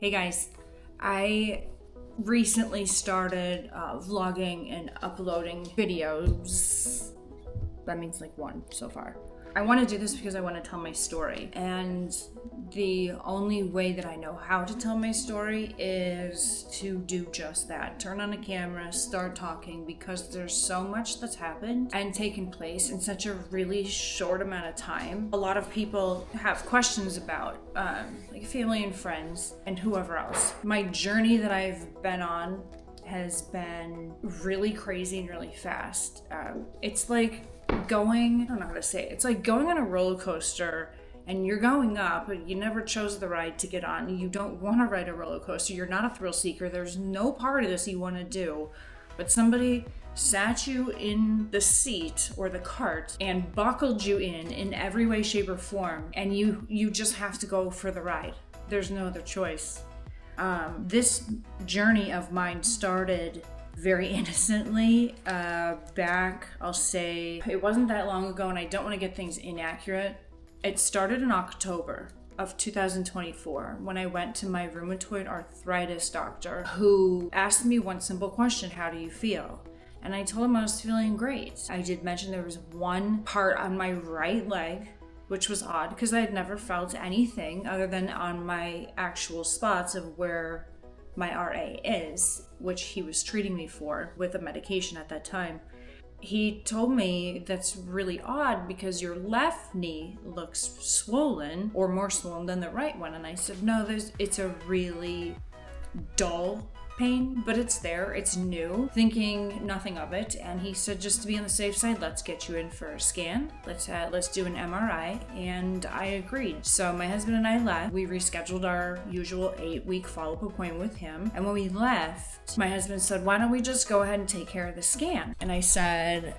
Hey guys, I recently started vlogging and uploading videos. That means like one so far. I want to do this because I want to tell my story, and the only way that I know how to tell my story is to do just that. Turn on a camera, start talking, because there's so much that's happened and taken place in such a really short amount of time. A lot of people have questions about like family and friends and whoever else. My journey that I've been on has been really crazy and really fast. It's like going, I don't know how to say it. It's like going on a roller coaster and you're going up, but you never chose the ride to get on. You don't want to ride a roller coaster. You're not a thrill seeker. There's no part of this you want to do, but somebody sat you in the seat or the cart and buckled you in every way, shape, or form, and you just have to go for the ride. There's no other choice. This journey of mine started very innocently back, I'll say, it wasn't that long ago, and I don't want to get things inaccurate. It started in October of 2024 when I went to my rheumatoid arthritis doctor, who asked me one simple question: how do you feel? And I told him I was feeling great. I did mention there was one part on my right leg, which was odd because I had never felt anything other than on my actual spots of where my RA is, which he was treating me for with a medication at that time. He told me that's really odd because your left knee looks swollen, or more swollen than the right one. And I said, no, it's a really dull pain, but it's there, it's new, thinking nothing of it. And he said, just to be on the safe side, let's get you in for a scan. Let's do an MRI. And I agreed. So my husband and I left. We rescheduled our usual 8-week follow-up appointment with him. And when we left, my husband said, why don't we just go ahead and take care of the scan? And I said,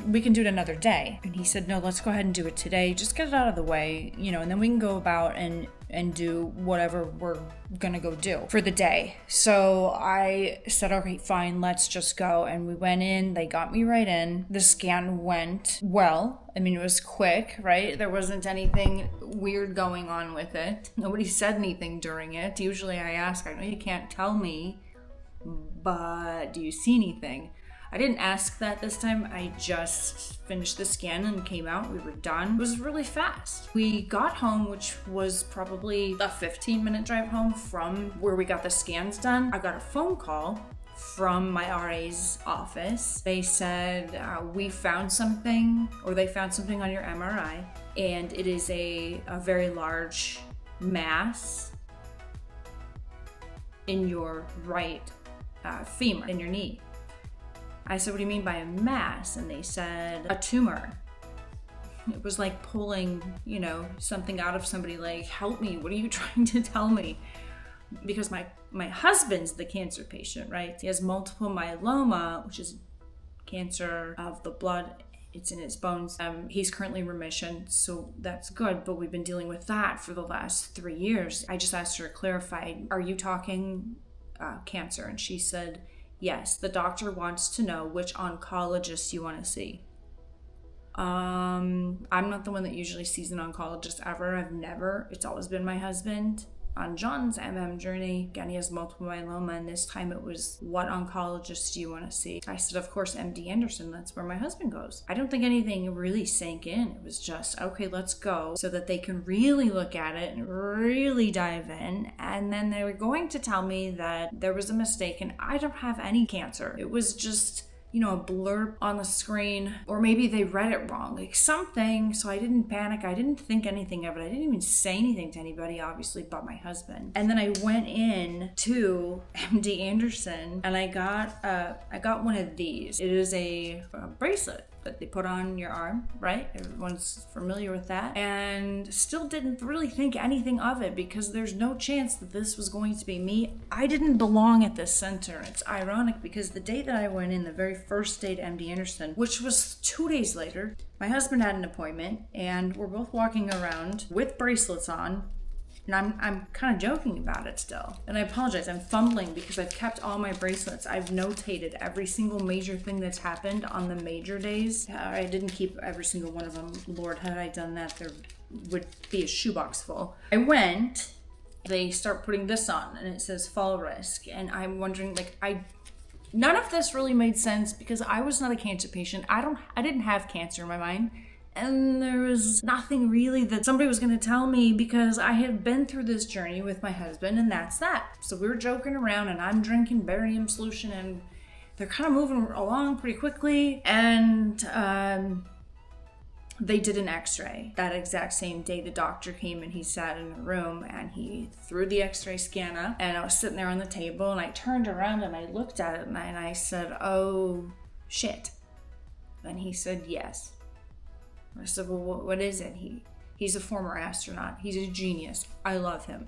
we can do it another day. And he said, no, let's go ahead and do it today. Just get it out of the way, and then we can go about and do whatever we're gonna go do for the day. So I said, okay, fine, let's just go. And we went in, they got me right in. The scan went well. I mean, it was quick, right? There wasn't anything weird going on with it. Nobody said anything during it. Usually I ask, I know you can't tell me, but do you see anything? I didn't ask that this time. I just finished the scan and came out. We were done. It was really fast. We got home, which was probably a 15-minute drive home from where we got the scans done. I got a phone call from my RA's office. They said, we found something, or they found something on your MRI, and it is a very large mass in your right femur, in your knee. I said, what do you mean by a mass? And they said, a tumor. It was like pulling, something out of somebody, like, help me, what are you trying to tell me? Because my husband's the cancer patient, right? He has multiple myeloma, which is cancer of the blood. It's in his bones. He's currently in remission, so that's good, but we've been dealing with that for the last 3 years. I just asked her to clarify, are you talking cancer? And she said, yes, the doctor wants to know which oncologist you want to see. I'm not the one that usually sees an oncologist ever. It's always been my husband. On John's journey, again, he has multiple myeloma, and this time it was, what oncologist do you want to see? I said, of course, MD Anderson, that's where my husband goes. I don't think anything really sank in. It was just, okay, let's go, so that they can really look at it and really dive in. And then they were going to tell me that there was a mistake and I don't have any cancer. It was just, a blurb on the screen, or maybe they read it wrong, like something. So I didn't panic. I didn't think anything of it. I didn't even say anything to anybody, obviously, but my husband. And then I went in to MD Anderson and I got one of these. It is a bracelet that they put on your arm, right? Everyone's familiar with that. And still didn't really think anything of it because there's no chance that this was going to be me. I didn't belong at this center. It's ironic because the day that I went in, the very first day to MD Anderson, which was 2 days later, my husband had an appointment and we're both walking around with bracelets on. And I'm kind of joking about it still. And I apologize, I'm fumbling because I've kept all my bracelets. I've notated every single major thing that's happened on the major days. I didn't keep every single one of them. Lord, had I done that, there would be a shoebox full. I went they start putting this on and it says fall risk. And I'm wondering, like, none of this really made sense because I was not a cancer patient. I didn't have cancer in my mind. And there was nothing really that somebody was going to tell me because I had been through this journey with my husband, and that's that. So we were joking around, and I'm drinking barium solution, and they're kind of moving along pretty quickly. And they did an x-ray. That exact same day, the doctor came and he sat in a room and he threw the x-ray scan up, and I was sitting there on the table, and I turned around and I looked at it and I said, "Oh, shit." And he said, "Yes." I said, "Well, what is it?" He's a former astronaut. He's a genius. I love him.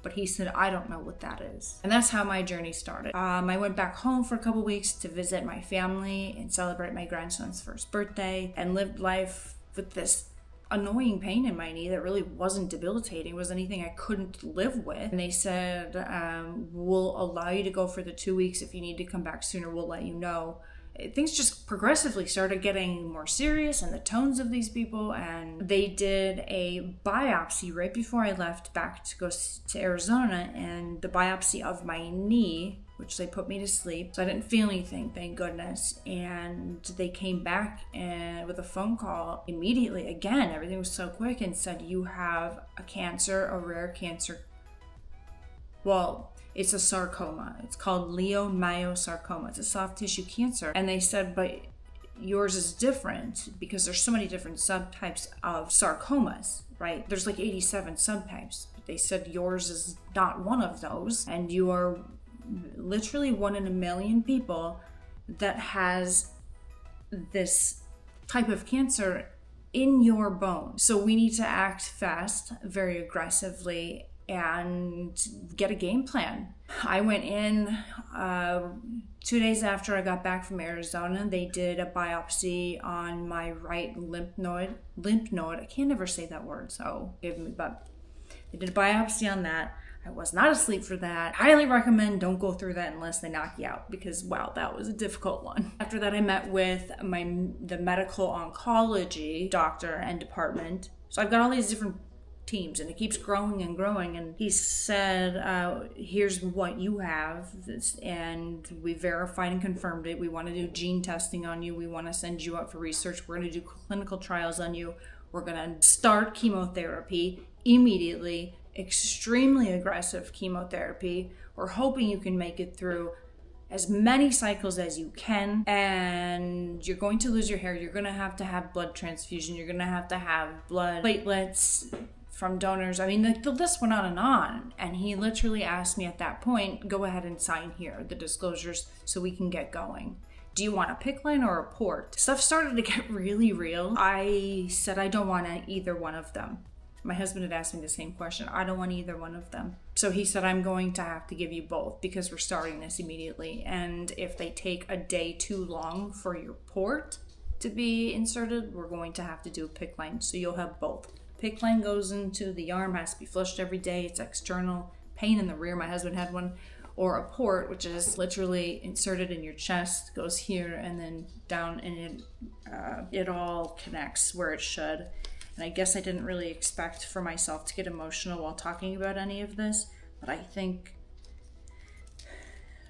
But he said, "I don't know what that is." And that's how my journey started. I went back home for a couple weeks to visit my family and celebrate my grandson's first birthday, and lived life with this annoying pain in my knee that really wasn't debilitating. It was anything I couldn't live with. And they said, "We'll allow you to go for the 2 weeks. If you need to come back sooner, we'll let you know." Things just progressively started getting more serious, and the tones of these people, and they did a biopsy right before I left back to go to Arizona, and the biopsy of my knee, which they put me to sleep, so I didn't feel anything, thank goodness. And they came back and with a phone call immediately, again, everything was so quick, and said, "You have a cancer, a rare cancer." Well, it's a sarcoma. It's called Leiomyosarcoma. It's a soft tissue cancer. And they said, "But yours is different because there's so many different subtypes of sarcomas, right? There's like 87 subtypes." But they said yours is not one of those. And you are literally 1 in a million people that has this type of cancer in your bones. So we need to act fast, very aggressively, and get a game plan. I went in 2 days after I got back from Arizona. They did a biopsy on my right lymph node. I can't never say that word, so forgive me, but they did a biopsy on that. I was not asleep for that. Highly recommend don't go through that unless they knock you out, because wow, that was a difficult one. After that, I met with the medical oncology doctor and department. So I've got all these different teams, and it keeps growing and growing. And he said, "Here's what you have," and we verified and confirmed it. We want to do gene testing on you. We want to send you out for research. We're going to do clinical trials on you. We're going to start chemotherapy immediately, extremely aggressive chemotherapy. We're hoping you can make it through as many cycles as you can, and you're going to lose your hair. You're going to have blood transfusion. You're going to have blood platelets from donors. I mean, the list went on and on. And he literally asked me at that point, "Go ahead and sign here, the disclosures, so we can get going. Do you want a PICC line or a port?" Stuff started to get really real. I said I don't want either one of them. My husband had asked me the same question. I don't want either one of them. So he said, "I'm going to have to give you both because we're starting this immediately. And if they take a day too long for your port to be inserted, we're going to have to do a PICC line. So you'll have both. PICC line goes into the arm, has to be flushed every day. It's external, pain in the rear. My husband had one. Or a port, which is literally inserted in your chest, goes here and then down, and it all connects where it should." And I guess I didn't really expect for myself to get emotional while talking about any of this, but I think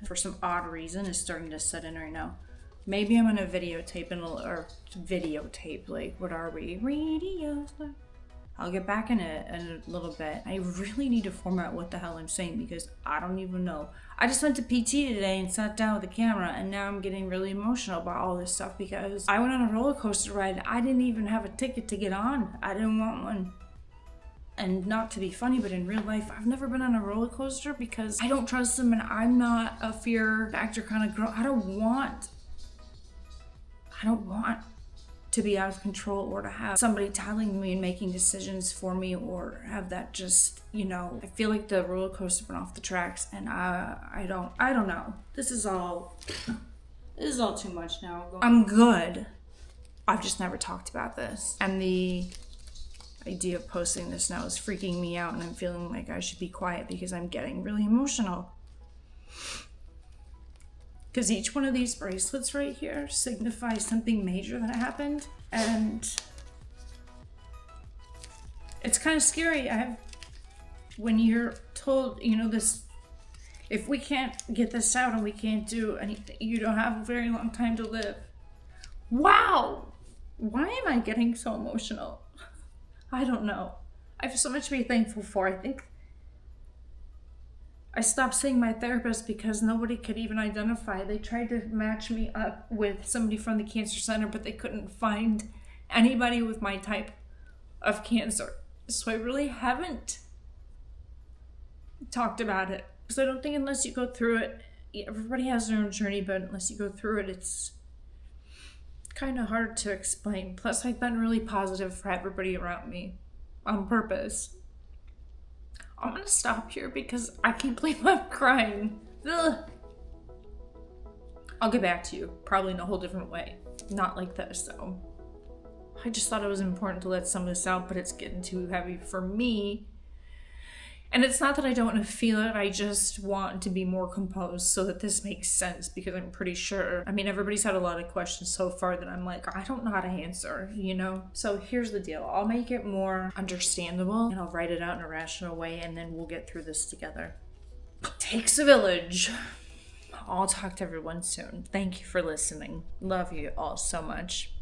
for some odd reason it's starting to set in right now. Maybe I'm gonna videotape, like, what are we? Radio. I'll get back in it in a little bit. I really need to format what the hell I'm saying because I don't even know. I just went to PT today and sat down with the camera, and now I'm getting really emotional about all this stuff because I went on a roller coaster ride. I didn't even have a ticket to get on. I didn't want one. And not to be funny, but in real life, I've never been on a roller coaster because I don't trust them, and I'm not a fear factor kind of girl. I don't want to be out of control, or to have somebody telling me and making decisions for me, or have that just, I feel like the roller coaster went off the tracks, and I don't know. This is all too much now. I'm good. I've just never talked about this. And the idea of posting this now is freaking me out, and I'm feeling like I should be quiet because I'm getting really emotional. Because each one of these bracelets right here signifies something major that happened. And it's kind of scary. When you're told, this, if we can't get this out and we can't do anything, you don't have a very long time to live. Wow! Why am I getting so emotional? I don't know. I have so much to be thankful for. I think I stopped seeing my therapist because nobody could even identify. They tried to match me up with somebody from the cancer center, but they couldn't find anybody with my type of cancer. So I really haven't talked about it. Because I don't think unless you go through it, everybody has their own journey, but unless you go through it, it's kind of hard to explain. Plus, I've been really positive for everybody around me on purpose. I'm gonna stop here because I can't believe I'm crying. Ugh. I'll get back to you, probably in a whole different way. Not like this, though. I just thought it was important to let some of this out, but it's getting too heavy for me. And it's not that I don't want to feel it, I just want to be more composed so that this makes sense, because I'm pretty sure, everybody's had a lot of questions so far that I'm like, I don't know how to answer, So here's the deal. I'll make it more understandable and I'll write it out in a rational way, and then we'll get through this together. Takes a village. I'll talk to everyone soon. Thank you for listening. Love you all so much.